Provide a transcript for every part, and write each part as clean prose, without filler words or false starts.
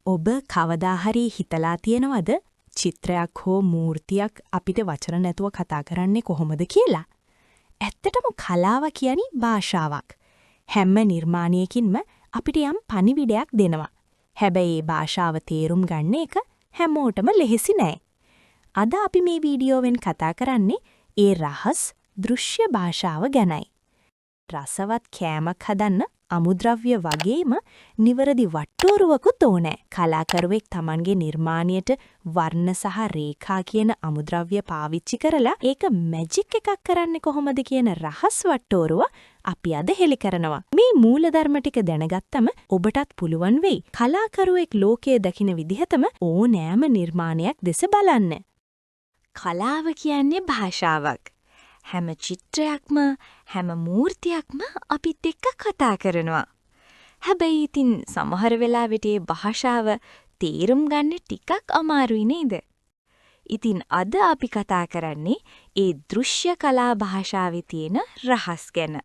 ඔබ කවදා හරි හිතලා තියෙනවද චිත්‍රයක් හෝ මූර්තියක් අපිට වචන නැතුව කතා කරන්නේ කොහොමද කියලා? ඇත්තටම කලාව කියන්නේ භාෂාවක්. හැම නිර්මාණයකින්ම අපිට යම් පණිවිඩයක් දෙනවා. හැබැයි ඒ භාෂාව තේරුම් ගන්න එක හැමෝටම ලෙහෙසි නෑ. අද අපි මේ වීඩියෝවෙන් කතා කරන්නේ ඒ රහස් දෘශ්‍ය භාෂාව ගැනයි. රසවත් කෑමක් හදන්න අමුද්‍රව්‍ය වගේම නිවැරදි වට්ටෝරුවකුත් ඕනෑ. කලාකරුවෙක් Tamanගේ නිර්මාණයට වර්ණ සහ රේඛා කියන අමුද්‍රව්‍ය පාවිච්චි කරලා ඒක මැජික් එකක් කරන්නේ කොහොමද කියන රහස් වට්ටෝරුව අපි අද හෙළි කරනවා. මේ මූලධර්ම ටික දැනගත්තම ඔබටත් පුළුවන් වෙයි කලාකරුවෙක් ලෝකයේ දකින විදිහටම ඕනෑම නිර්මාණයක් දෙස බලන්න. කලාව කියන්නේ භාෂාවක්. හැම චිත්‍රයක්ම හැම මූර්තියක්ම අපිත් එක්ක කතා කරනවා. හැබැයි ඉතින් සමහර වෙලාවට මේ භාෂාව තේරුම් ගන්න ටිකක් අමාරුයි නේද? ඉතින් අද අපි කතා කරන්නේ ඒ දෘශ්‍ය කලා භාෂාවේ තියෙන රහස් ගැන.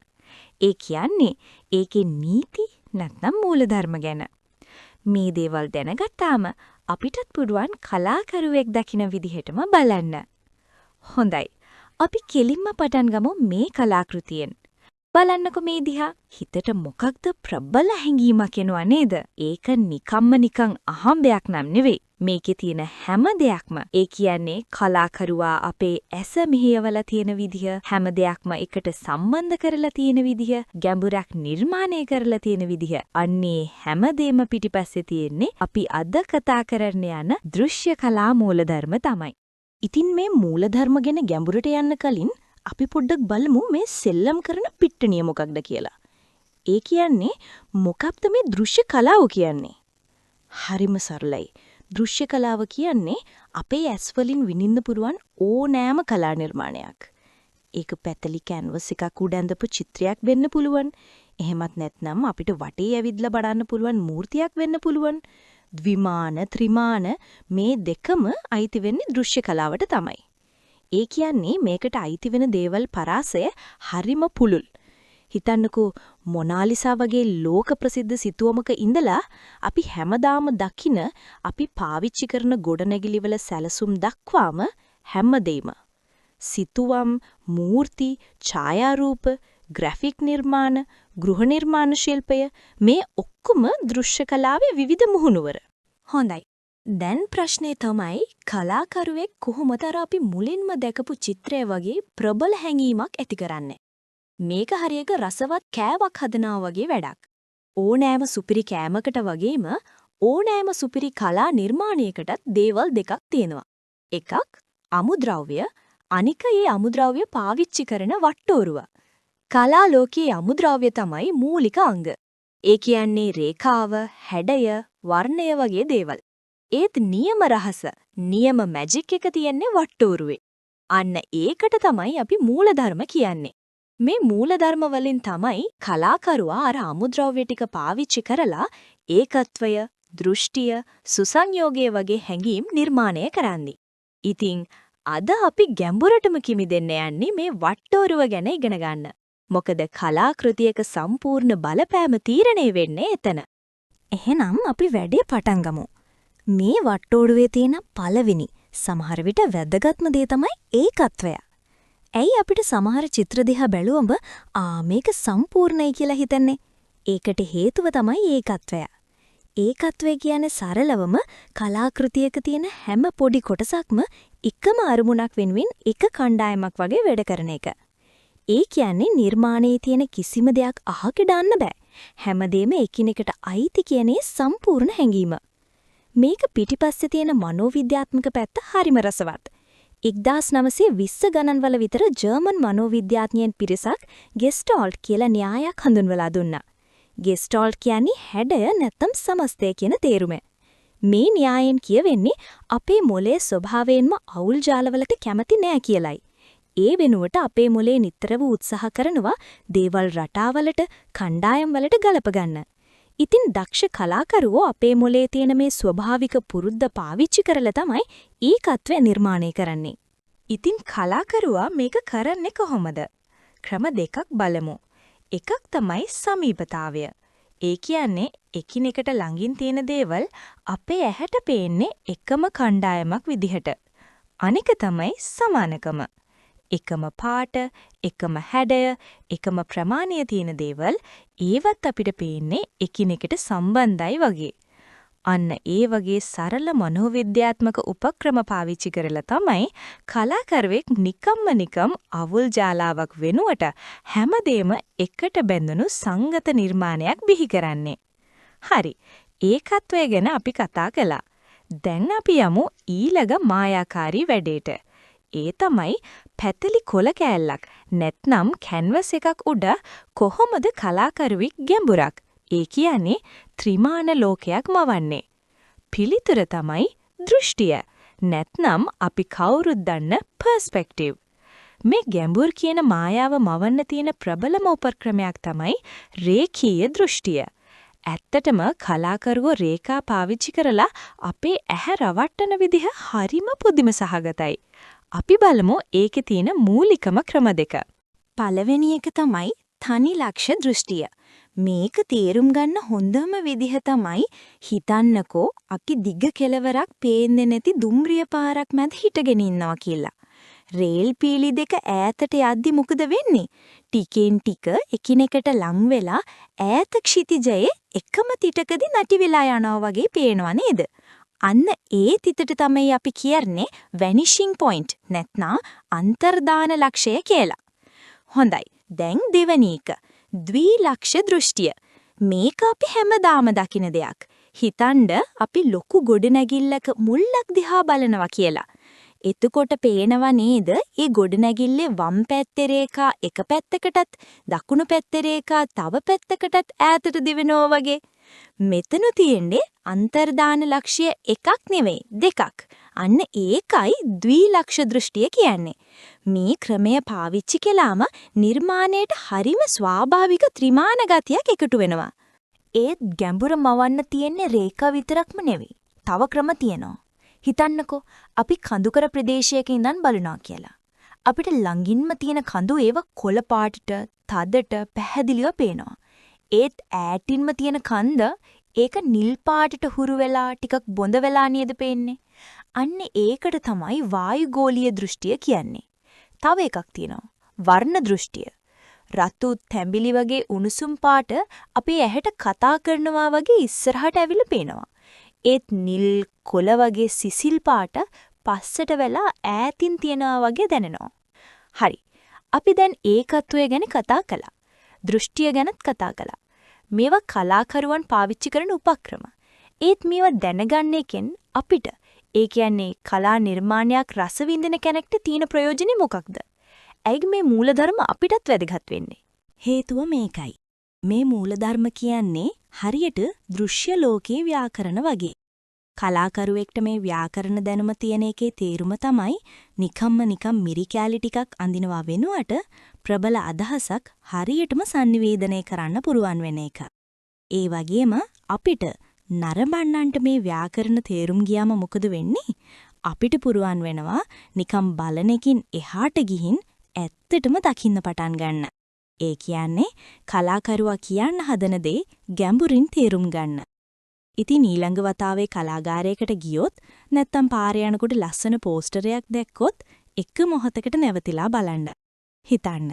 ඒ කියන්නේ ඒකේ නීති නැත්නම් මූලධර්ම ගැන. මේ දේවල් දැනගත්තාම අපිටත් පුළුවන් කලාකරුවෙක් දකින විදිහටම බලන්න. හොඳයි. අපි කෙලින්ම පටන් ගමු මේ කලාකෘතියෙන්. බලන්නකො මේ දිහා. හිතට මොකක්ද ප්‍රබල හැඟීමක් එනවා නේද? ඒක නිකන් අහම්බයක් නම් නෙවෙයි. මේකේ තියෙන හැම දෙයක්ම ඒ කියන්නේ කලාකරුවා අපේ ඇස මෙහෙයවලා තියෙන විදිහ, හැම දෙයක්ම එකට සම්බන්ධ කරලා තියෙන විදිහ, ගැඹුරක් නිර්මාණය කරලා තියෙන විදිහ. අන්නේ හැම දෙයක්ම පිටිපස්සේ තියෙන්නේ අපි අද කතා කරන්න යන දෘශ්‍ය කලා මූලධර්ම තමයි. ඉතින් මේ මූලධර්ම ගැන ගැඹුරට යන්න කලින් අපි පොඩ්ඩක් බලමු මේ සෙල්ලම් කරන පිට්ටනිය මොකක්ද කියලා. ඒ කියන්නේ මොකක්ද මේ දෘශ්‍ය කලාව කියන්නේ? හරිම සරලයි. දෘශ්‍ය කලාව කියන්නේ අපේ ඇස් වලින් විඳින්න පුරුවන් ඕනෑම කලා නිර්මාණයක්. ඒක පැතලි කැන්වස් එකක් උඩ ඇඳපු චිත්‍රයක් වෙන්න පුළුවන්. එහෙමත් නැත්නම් අපිට වටේ ඇවිදලා බලන්න පුළුවන් මූර්තියක් වෙන්න පුළුවන්. ද්විමාන, ත්‍රිමාන මේ දෙකම අයිති වෙන්නේ දෘශ්‍ය කලාවට තමයි. ඒ කියන්නේ මේකට අයිති වෙන දේවල් පරාසය හරිම පුළුල්. හිතන්නකෝ මොනාලිසා වගේ ලෝක ප්‍රසිද්ධ සිතුවමක ඉඳලා අපි හැමදාම දකින අපි පාවිච්චි කරන ගොඩනැගිලිවල සැලසුම් දක්වාම හැමදේම සිතුවම්, මූර්ති, ඡායාරූප, ග්‍රැෆික් නිර්මාණ, ගෘහ නිර්මාණ ශිල්පය මේ ඔක්කොම දෘශ්‍ය කලාවේ විවිධ මුහුණුවර. හොඳයි. දැන් ප්‍රශ්නේ තමයි කලාකරුවෙක් කොහොමද අපි මුලින්ම දැකපු චිත්‍රය වගේ ප්‍රබල හැඟීමක් ඇති කරන්නේ? මේක හරියක රසවත් කෑවක් හදනවා වගේ වැඩක්. ඕනෑම සුපිරි කෑමකට වගේම ඕනෑම සුපිරි කලා නිර්මාණයකටත් දේවල් දෙකක් තියෙනවා. එකක් අමුද්‍රව්‍ය, අනික ඒ අමුද්‍රව්‍ය පාවිච්චි කරන වට්ටෝරුව. කලා ලෝකයේ අමුද්‍රව්‍ය තමයි මූලික අංග. ඒ කියන්නේ රේඛාව, හැඩය, වර්ණය වගේ දේවල්. ඒත් නියම රහස, නියම මැජික් එක තියෙන්නේ වට්ටෝරුවේ. අන්න ඒකට තමයි අපි මූලධර්ම කියන්නේ. මේ මූලධර්ම වලින් තමයි කලාකරුවා අර අමුද්‍රව්‍ය ටික පාවිච්චි කරලා ඒකත්වය, දෘෂ්ටිය, සුසංයෝගය වගේ හැඟීම් නිර්මාණය කරන්නේ. ඉතින් අද අපි ගැඹුරටම කිමිදෙන්න යන්නේ මේ වට්ටෝරුව ගැන ඉගෙන ගන්න. මොකද කලාකෘතියක සම්පූර්ණ බලපෑම තීරණය වෙන්නේ එතන. එහෙනම් අපි වැඩේ පටන් ගමු. මේ වට්ටෝරුවේ තියෙන පළවෙනි සමහර විට වැදගත්ම දේ තමයි ඒකත්වය. ඇයි අපිට සමහර චිත්‍ර දිහා බැලුවම මේක සම්පූර්ණයි කියලා හිතන්නේ? ඒකට හේතුව තමයි ඒකත්වය. ඒකත්වය කියන්නේ සරලවම කලාකෘතියක තියෙන හැම පොඩි කොටසක්ම එකම අරමුණක් වෙනුවෙන් එක කණ්ඩායමක් වගේ වැඩ කරන එක. ඒ කියන්නේ නිර්මාණයේ තියෙන කිසිම දෙයක් අහක දාන්න බෑ. හැමදේම එකිනෙකට අයිති කියන්නේ සම්පූර්ණ හැඟීම. මේක පිටිපස්සේ තියෙන මනෝවිද්‍යාත්මක පැත්ත හරිම රසවත්. 1920 ගණන්වල විතර ජර්මන් මනෝවිද්‍යාඥයන් පිරිසක් ගෙස්ටෝල්ට් කියලා න්‍යායක් හඳුන්වලා දුන්නා. ගෙස්ටෝල්ට් කියන්නේ හැඩය නැත්නම් සමස්තය කියන තේරුම. මේ න්‍යායෙන් කියවෙන්නේ අපේ මොළයේ ස්වභාවයෙන්ම අවුල් ජාලවලට කැමති නෑ කියලයි. ඒ වෙනුවට අපේ මොළේ නිතරම උත්සාහ කරනවා දේවල් රටාවලට, කණ්ඩායම් වලට ගලප ගන්න. ඉතින් දක්ෂ කලාකරුවෝ අපේ මොළේ තියෙන මේ ස්වභාවික පුරුද්ද පාවිච්චි කරලා තමයි ඒකත්වය නිර්මාණය කරන්නේ. ඉතින් කලාකරුවා මේක කරන්නේ කොහොමද? ක්‍රම දෙකක් බලමු. එකක් තමයි සමීපතාවය. ඒ කියන්නේ එකිනෙකට ළඟින් තියෙන දේවල් අපේ ඇහැට පේන්නේ එකම කණ්ඩායමක් විදිහට. අනික තමයි සමානකම. එකම පාට, එකම හැඩය, එකම ප්‍රමාණය තියෙන දේවල් ඒවත් අපිට පේන්නේ එකිනෙකට සම්බන්ධයි වගේ. අන්න ඒ වගේ සරල මනෝවිද්‍යාත්මක උපක්‍රම පාවිච්චි කරලා තමයි කලාකරුවෙක් නිකම් අවුල් ජාලාවක් වෙනුවට හැමදේම එකට බැඳුණු සංගත නිර්මාණයක් බිහි කරන්නේ. හරි. ඒකත්වය ගැන අපි කතා කළා. දැන් අපි යමු ඊළඟ මායාකාරී වැඩේට. ඒ තමයි පැතලි කොළ කෑල්ලක් නැත්නම් කැන්වස් එකක් උඩ කොහොමද කලාකරුවෙක් ගැඹුරක් ඒ කියන්නේ ත්‍රිමාන ලෝකයක් මවන්නේ. පිළිතුර තමයි දෘෂ්ටිය. නැත්නම් අපි කවුරුත් දන්න පර්ස්පෙක්ටිව්. මේ ගැඹුර කියන මායාව මවන්න තියෙන ප්‍රබලම උපක්‍රමයක් තමයි රේඛීය දෘෂ්ටිය. ඇත්තටම කලාකරුවෝ රේඛා පාවිච්චි කරලා අපේ ඇහැ රවට්ටන විදිහ හරිම පුදුම සහගතයි. අපි බලමු ඒකේ තියෙන මූලිකම ක්‍රම දෙක. පළවෙනි එක තමයි තනි ලක්ෂ්‍ය දෘෂ්ටිය. මේක තේරුම් ගන්න හොඳම විදිහ තමයි හිතන්නකෝ අපි දිග කෙළවරක් පේන්නේ නැති දුම්රිය පාරක් මැද හිටගෙන ඉන්නවා කියලා. රේල් පීලි දෙක ඈතට යද්දි මොකද වෙන්නේ? ටිකෙන් ටික එකිනෙකට ලං වෙලා ඈත ක්ෂිතිජයේ එකම තිටකදී නැටි වෙලා යනවා වගේ පේනවා නේද? අන්න ඒ තිතට තමයි අපි කියන්නේ vanishing point නැත්නම් අන්තර්දාන ලක්ෂය කියලා. හොඳයි. දැන් දෙවෙනි එක. ද්විලක්ෂ දෘෂ්ටිය. මේක අපි හැමදාම දකින දෙයක්. හිතන්න අපි ලොකු ගොඩනැගිල්ලක මුල්ලක් දිහා බලනවා කියලා. එතකොට පේනවා නේද? ඒ ගොඩනැගිල්ලේ වම් පැත්තේ රේඛා එක පැත්තකටත් දකුණු පැත්තේ රේඛා තව පැත්තකටත් ඈතට දිවෙනවා වගේ. මෙතන තියෙන්නේ අන්තර්දාන ලක්ෂ්‍ය එකක් නෙවෙයි දෙකක්. අන්න ඒකයි ද්විලක්ෂ දෘෂ්ටිය කියන්නේ. මේ ක්‍රමය පාවිච්චි කළාම නිර්මාණයට හරිම ස්වාභාවික ත්‍රිමාන ගතියක් එකතු වෙනවා. ඒත් ගැඹුර මවන්න තියෙන්නේ රේඛා විතරක්ම නෙවෙයි. තව ක්‍රම තියෙනවා. හිතන්නකෝ අපි කඳුකර ප්‍රදේශයක ඉඳන් බලනවා කියලා. අපිට ළඟින්ම තියෙන කඳු ඒව කොළ පාටට, තදට, පැහැදිලිව පේනවා. ඒත් ඈටින්ම තියෙන කන්ද ඒක නිල් පාටට හුරු වෙලා ටිකක් බොඳ වෙලා නේද පේන්නේ. අන්න ඒකට තමයි වායුගෝලීය දෘෂ්ටිය කියන්නේ. තව එකක් තියෙනවා. වර්ණ දෘෂ්ටිය. රතු තැඹිලි වගේ උණුසුම් පාට අපේ ඇහැට කතා කරනවා වගේ ඉස්සරහට ඇවිල්ලා පේනවා. ඒත් නිල් කොළ වගේ සිසිල් පාට පස්සට වෙලා ඈතින් තියනවා වගේ දැනෙනවා. හරි. අපි දැන් ඒකත්වය ගැන කතා කළා. දෘෂ්ටිය ගැනත් කතා කළා. මේවා කලාකරුවන් පාවිච්චි කරන උපක්‍රම. ඒත් මේවා දැනගන්න එකෙන් අපිට ඒ කියන්නේ කලා නිර්මාණයක් රස විඳින කෙනෙක්ට තියෙන ප්‍රයෝජනෙ මොකක්ද? ඇයි මේ මූලධර්ම අපිටත් වැදගත් වෙන්නේ? හේතුව මේකයි. මේ මූලධර්ම කියන්නේ හරියට දෘශ්‍ය ලෝකයේ ව්‍යාකරණ වගේ. කලාකරුවෙක්ට මේ ව්‍යාකරණ දැනුම තියෙන එකේ තේරුම තමයි නිකම් මිරි කැලි ටිකක් අඳිනවා වෙනුවට ප්‍රබල අදහසක් හරියටම sannivedanaya කරන්න පුරුවන් වෙන එක. ඒ වගේම අපිට නරඹන්නන්ට මේ ව්‍යාකරණ තේරුම් ගියාම මොකද වෙන්නේ? අපිට පුරුවන් වෙනවා නිකම් බලන එකකින් එහාට ගිහින් ඇත්තටම දකින්න පටන් ගන්න. ඒ කියන්නේ කලාකරුවා කියන්න හදන දේ ගැඹුරින් තේරුම් ගන්න. ඉතින් ඊළඟ වතාවේ කලාගාරයකට ගියොත් නැත්තම් පාරේ යනකොට ලස්සන පෝස්ටරයක් දැක්කොත් එක මොහොතකට නැවතිලා බලන්න. හිතන්න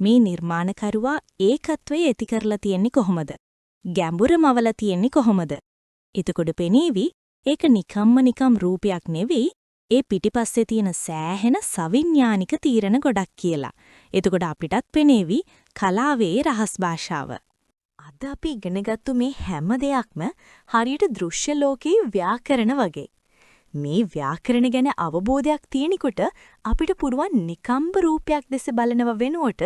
මේ නිර්මාණකරුවා ඒකත්වයේ ඇති කරලා තියෙන්නේ කොහොමද? ගැඹුරමවලා තියෙන්නේ කොහොමද? එතකොට පෙනේවි ඒක නිකම් රූපයක් නෙවෙයි ඒ පිටිපස්සේ තියෙන සෑහෙන සවිඥානික තීරණ ගොඩක් කියලා. එතකොට අපිටත් පෙනේවි කලාවේ රහස් භාෂාව. අද අපි ඉගෙනගත්තු මේ හැම දෙයක්ම හරියට දෘශ්‍ය ලෝකයේ ව්‍යාකරණ වගේ. මේ ව්‍යාකරණ ගැන අවබෝධයක් තියෙනකොට අපිට පුරුවන් නිකම්බ රූපයක් දැස බලනව වෙනුවට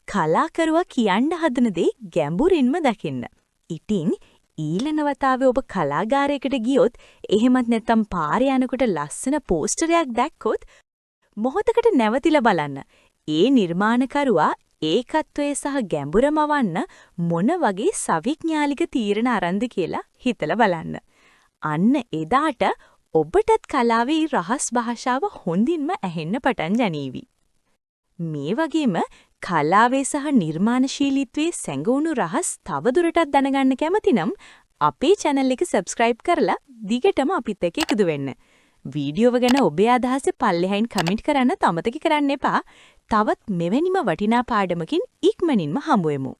කලාකරුවා කියන්න හදන දේ ගැඹුරින්ම දකින්න. ඉතින් ඊළඟ වතාවේ ඔබ කලාගාරයකට ගියොත් එහෙමත් නැත්නම් පාරේ යනකොට ලස්සන පෝස්ටරයක් දැක්කොත් මොහොතකට නැවතිලා බලන්න. ඒ නිර්මාණකරුවා ඒකත්වයේ සහ ගැඹුරමවන්න මොන වගේ සවිඥානික තීරණ අරන්ද කියලා හිතලා බලන්න. අන්න එදාට ඔබටත් කලාවේ රහස් භාෂාව හොඳින්ම ඇහෙන්න පටන් ගනීවි. මේ වගේම කලාවේ සහ නිර්මාණශීලීත්වයේ සැඟවුණු රහස් තවදුරටත් දැනගන්න කැමති නම් අපේ channel එක subscribe කරලා දිගටම අපිත් එක්ක එකතු වෙන්න. වීඩියෝව ගැන ඔබේ අදහස පල්ලෙහායින් කමෙන්ට් කරන්න අමතක කරන්න එපා. තවත් මෙවැනිම වටිනා පාඩමකින් ඉක්මනින්ම හමු වෙමු.